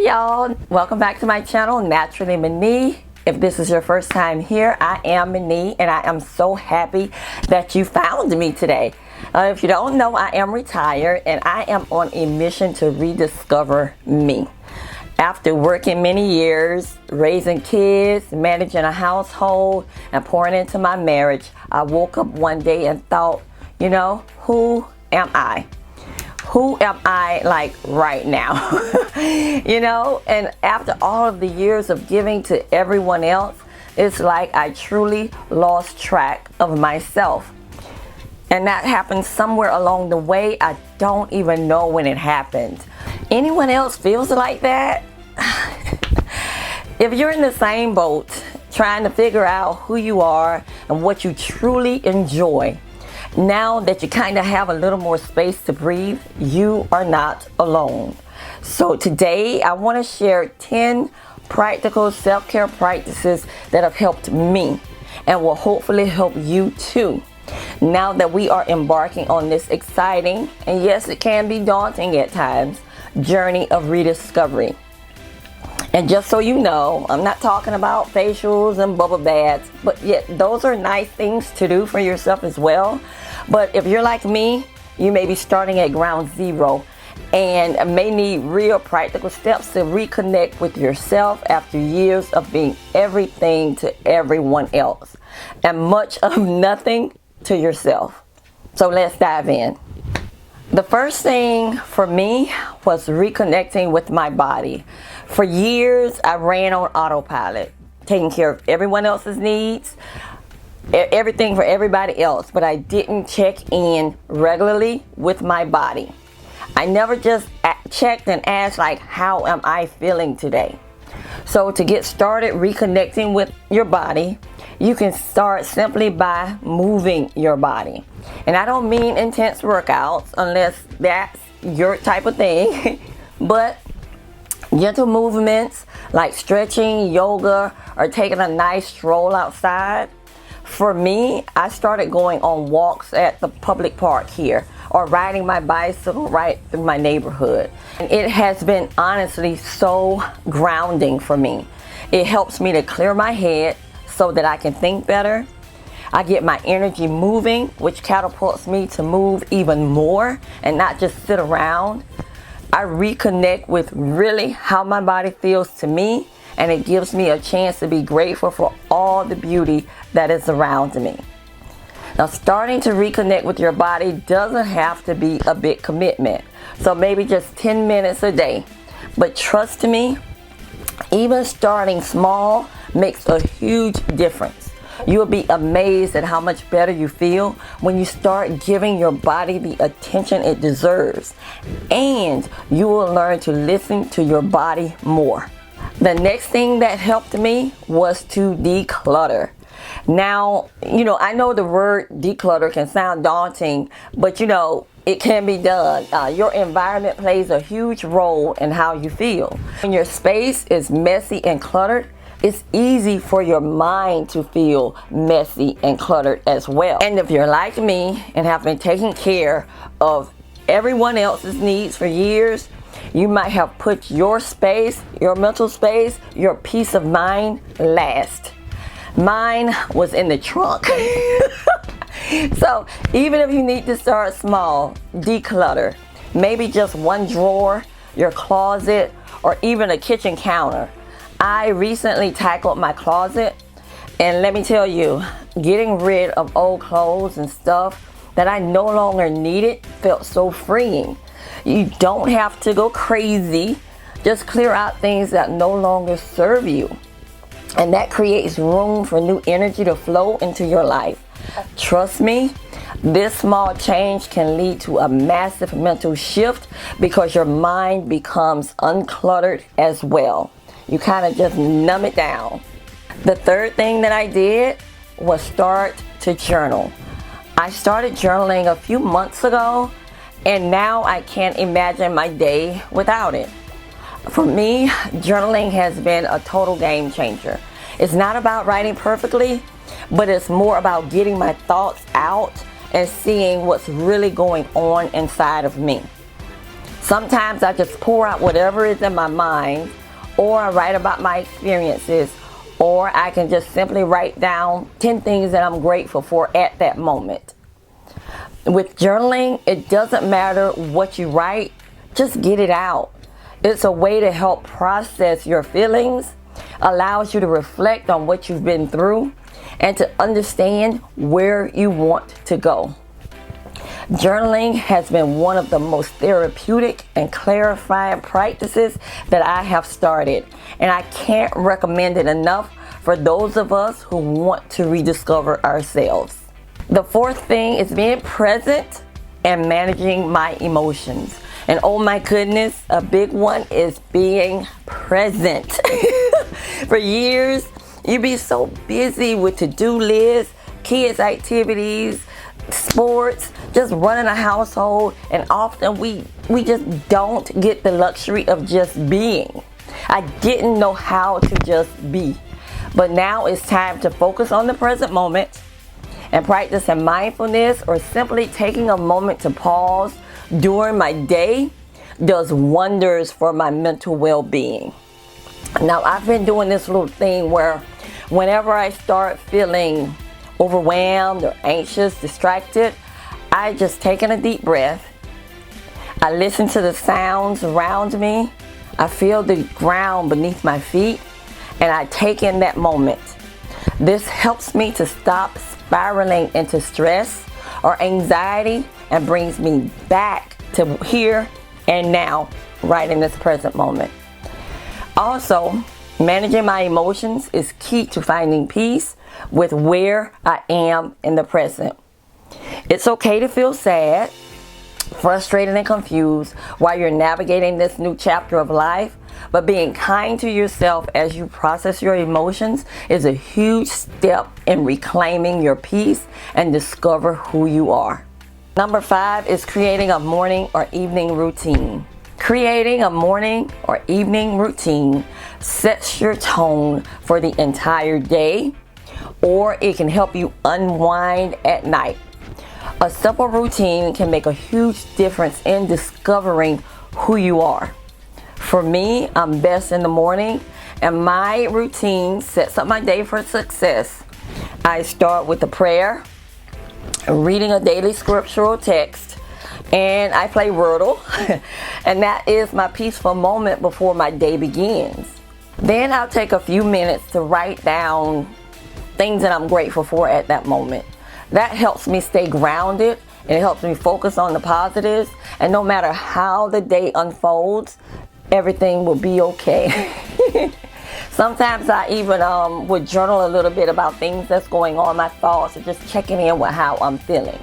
Hey y'all, welcome back to my channel, Naturally Mini. If this is your first time here, I am Mini and I am so happy that you found me today. If you don't know, I am retired and I am on a mission to rediscover me. After working many years, raising kids, managing a household, and pouring into my marriage, I woke up one day and thought, you know, who am I? Who am I like right now? You know, and after all of the years of giving to everyone else, it's like I truly lost track of myself. And that happened somewhere along the way. I don't even know when it happened. Anyone else feels like that? If you're in the same boat, trying to figure out who you are and what you truly enjoy, now that you kind of have a little more space to breathe, you are not alone. So today I want to share 10 practical self-care practices that have helped me and will hopefully help you too. Now that we are embarking on this exciting, and yes, it can be daunting at times, journey of rediscovery. And just so you know, I'm not talking about facials and bubble baths, but yet those are nice things to do for yourself as well. But if you're like me, you may be starting at ground zero and may need real practical steps to reconnect with yourself after years of being everything to everyone else and much of nothing to yourself. So let's dive in. The first thing for me was reconnecting with my body. For years, I ran on autopilot, taking care of everyone else's needs, everything for everybody else, but I didn't check in regularly with my body. I never just checked and asked, like, how am I feeling today? So to get started reconnecting with your body, you can start simply by moving your body. And I don't mean intense workouts unless that's your type of thing, but gentle movements like stretching, yoga, or taking a nice stroll outside. For me, I started going on walks at the public park here or riding my bicycle right through my neighborhood. And it has been honestly so grounding for me. It helps me to clear my head so that I can think better. I get my energy moving, which catapults me to move even more and not just sit around. I reconnect with really how my body feels to me, and it gives me a chance to be grateful for all the beauty that is around me. Now, starting to reconnect with your body doesn't have to be a big commitment. So maybe just 10 minutes a day. But trust me, even starting small makes a huge difference. You'll be amazed at how much better you feel when you start giving your body the attention it deserves. And you will learn to listen to your body more. The next thing that helped me was to declutter. Now, you know, I know the word declutter can sound daunting, but you know, it can be done. Your environment plays a huge role in how you feel. When your space is messy and cluttered, it's easy for your mind to feel messy and cluttered as well. And if you're like me and have been taking care of everyone else's needs for years, you might have put your space, your mental space, your peace of mind last. Mine was in the trunk. So even if you need to start small, declutter. Maybe just one drawer, your closet, or even a kitchen counter. I recently tackled my closet, and let me tell you, getting rid of old clothes and stuff that I no longer needed felt so freeing. You don't have to go crazy. Just clear out things that no longer serve you. And that creates room for new energy to flow into your life. Trust me, this small change can lead to a massive mental shift because your mind becomes uncluttered as well. You kind of just numb it down. The third thing that I did was start to journal. I started journaling a few months ago, and now I can't imagine my day without it. For me, journaling has been a total game changer. It's not about writing perfectly, but it's more about getting my thoughts out and seeing what's really going on inside of me. Sometimes I just pour out whatever is in my mind, or I write about my experiences, or I can just simply write down 10 things that I'm grateful for at that moment. With journaling, it doesn't matter what you write, just get it out. It's a way to help process your feelings, allows you to reflect on what you've been through, and to understand where you want to go. Journaling has been one of the most therapeutic and clarifying practices that I have started, and I can't recommend it enough for those of us who want to rediscover ourselves. The fourth thing is being present and managing my emotions. And oh my goodness, a big one is being present. For years, you be so busy with to-do lists, kids' activities, sports, just running a household, and often we just don't get the luxury of just being. I didn't know how to just be, but now it's time to focus on the present moment and practicing mindfulness, or simply taking a moment to pause during my day does wonders for my mental well-being. Now, I've been doing this little thing where whenever I start feeling overwhelmed or anxious, distracted, I just take in a deep breath. I listen to the sounds around me. I feel the ground beneath my feet, and I take in that moment. This helps me to stop spiraling into stress or anxiety and brings me back to here and now, right in this present moment. Also, managing my emotions is key to finding peace with where I am in the present. It's okay to feel sad, frustrated, and confused while you're navigating this new chapter of life, but being kind to yourself as you process your emotions is a huge step in reclaiming your peace and discover who you are. Number 5 is creating a morning or evening routine. Creating a morning or evening routine sets your tone for the entire day, or it can help you unwind at night. A simple routine can make a huge difference in discovering who you are. For me, I'm best in the morning, and my routine sets up my day for success. I start with a prayer, reading a daily scriptural text, and I play Wordle, and that is my peaceful moment before my day begins. Then I'll take a few minutes to write down things that I'm grateful for at that moment. That helps me stay grounded, and it helps me focus on the positives, and no matter how the day unfolds, everything will be okay. Sometimes I even would journal a little bit about things that's going on, my thoughts, and just checking in with how I'm feeling.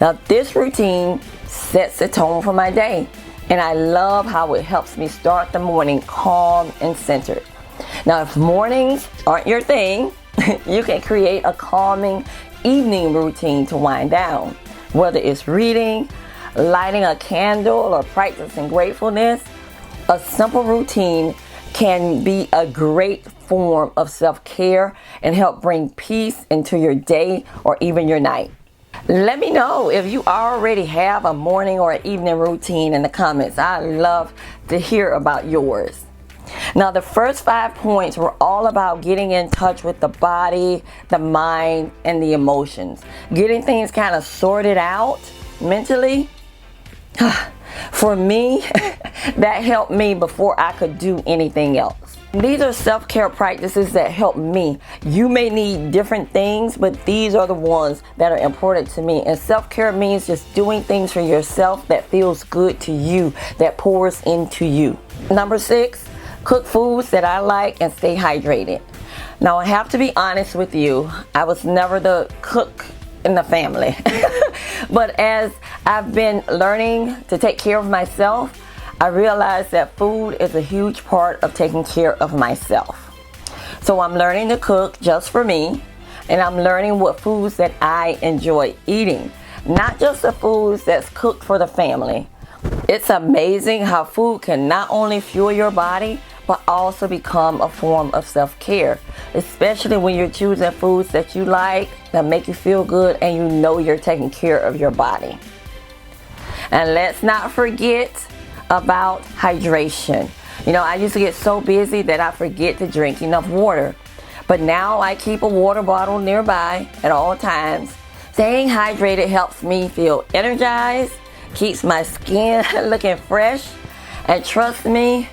Now, this routine sets the tone for my day, and I love how it helps me start the morning calm and centered. Now, if mornings aren't your thing, you can create a calming evening routine to wind down. Whether it's reading, lighting a candle, or practicing gratefulness, a simple routine can be a great form of self-care and help bring peace into your day or even your night. Let me know if you already have a morning or evening routine in the comments. I'd love to hear about yours. Now, the first 5 points were all about getting in touch with the body, the mind, and the emotions. Getting things kind of sorted out mentally. For me, that helped me before I could do anything else. These are self-care practices that help me. You may need different things, but these are the ones that are important to me. And self-care means just doing things for yourself that feels good to you, that pours into you. Number 6, cook foods that I like and stay hydrated. Now, I have to be honest with you. I was never the cook in the family. But as I've been learning to take care of myself, I realized that food is a huge part of taking care of myself. So I'm learning to cook just for me, and I'm learning what foods that I enjoy eating, not just the foods that's cooked for the family. It's amazing how food can not only fuel your body, but also become a form of self-care, especially when you're choosing foods that you like, that make you feel good, and you know you're taking care of your body. And let's not forget about hydration. You know, I used to get so busy that I forget to drink enough water. But now I keep a water bottle nearby at all times. Staying hydrated helps me feel energized, keeps my skin looking fresh, and trust me,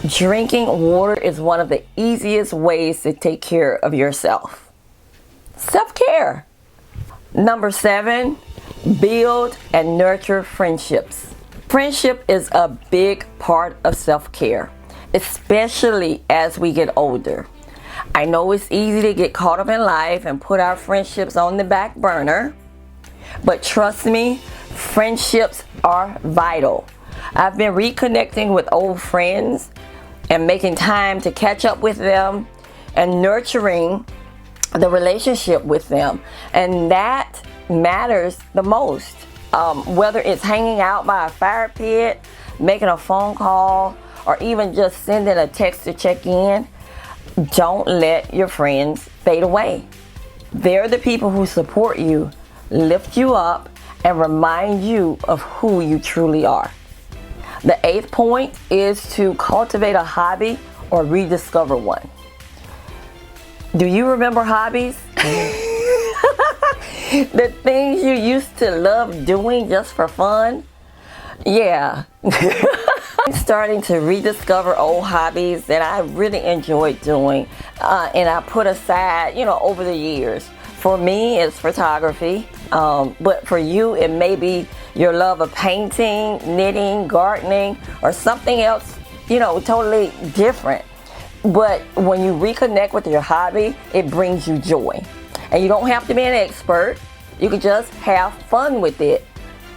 drinking water is one of the easiest ways to take care of yourself. Self-care. Number 7, build and nurture friendships. Friendship is a big part of self-care, especially as we get older. I know it's easy to get caught up in life and put our friendships on the back burner, but trust me, friendships are vital. I've been reconnecting with old friends and making time to catch up with them and nurturing the relationship with them, and that matters the most. Whether it's hanging out by a fire pit, making a phone call, or even just sending a text to check in, don't let your friends fade away. They're the people who support you, lift you up, and remind you of who you truly are. The 8th point is to cultivate a hobby or rediscover one. Do you remember hobbies? The things you used to love doing just for fun? Yeah. I'm starting to rediscover old hobbies that I really enjoyed doing and I put aside, over the years. For me, it's photography, but for you, it may be your love of painting, knitting, gardening, or something else, totally different. But when you reconnect with your hobby, it brings you joy. And you don't have to be an expert. You can just have fun with it.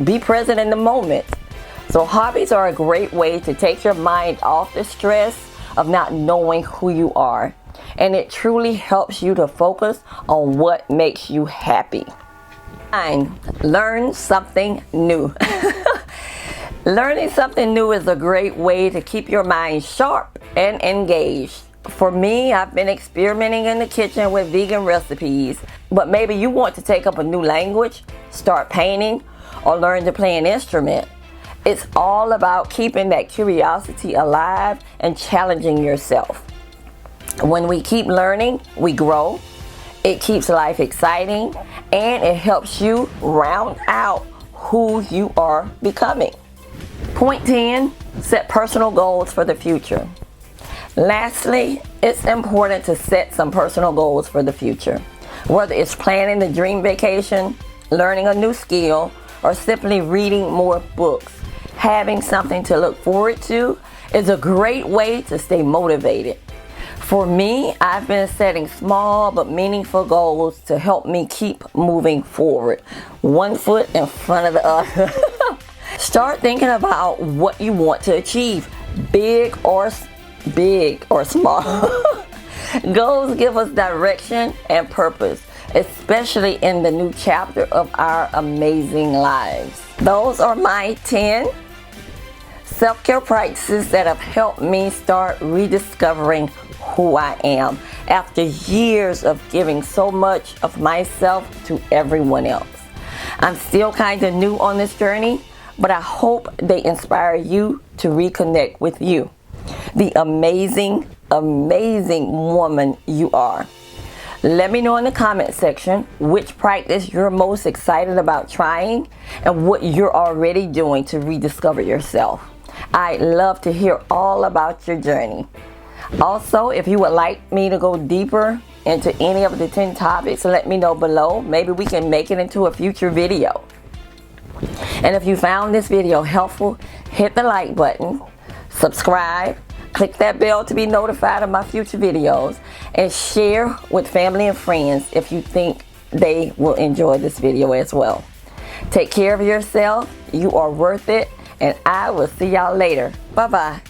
Be present in the moment. So hobbies are a great way to take your mind off the stress of not knowing who you are. And it truly helps you to focus on what makes you happy. 9, learn something new. Learning something new is a great way to keep your mind sharp and engaged. For me, I've been experimenting in the kitchen with vegan recipes, but maybe you want to take up a new language, start painting, or learn to play an instrument. It's all about keeping that curiosity alive and challenging yourself. When we keep learning, we grow. It keeps life exciting, and it helps you round out who you are becoming. Point 10, set personal goals for the future. Lastly, it's important to set some personal goals for the future. Whether it's planning the dream vacation, learning a new skill, or simply reading more books, having something to look forward to is a great way to stay motivated. For me, I've been setting small but meaningful goals to help me keep moving forward, one foot in front of the other. Start thinking about what you want to achieve, big or small. Goals give us direction and purpose, especially in the new chapter of our amazing lives. Those are my 10 self-care practices that have helped me start rediscovering who I am after years of giving so much of myself to everyone else. I'm still kind of new on this journey, but I hope they inspire you to reconnect with you, the amazing, amazing woman you are. Let me know in the comment section which practice you're most excited about trying and what you're already doing to rediscover yourself. I'd love to hear all about your journey. Also, if you would like me to go deeper into any of the 10 topics, let me know below. Maybe we can make it into a future video. And if you found this video helpful, hit the like button, subscribe, click that bell to be notified of my future videos, and share with family and friends if you think they will enjoy this video as well. Take care of yourself. You are worth it, and I will see y'all later. Bye-bye.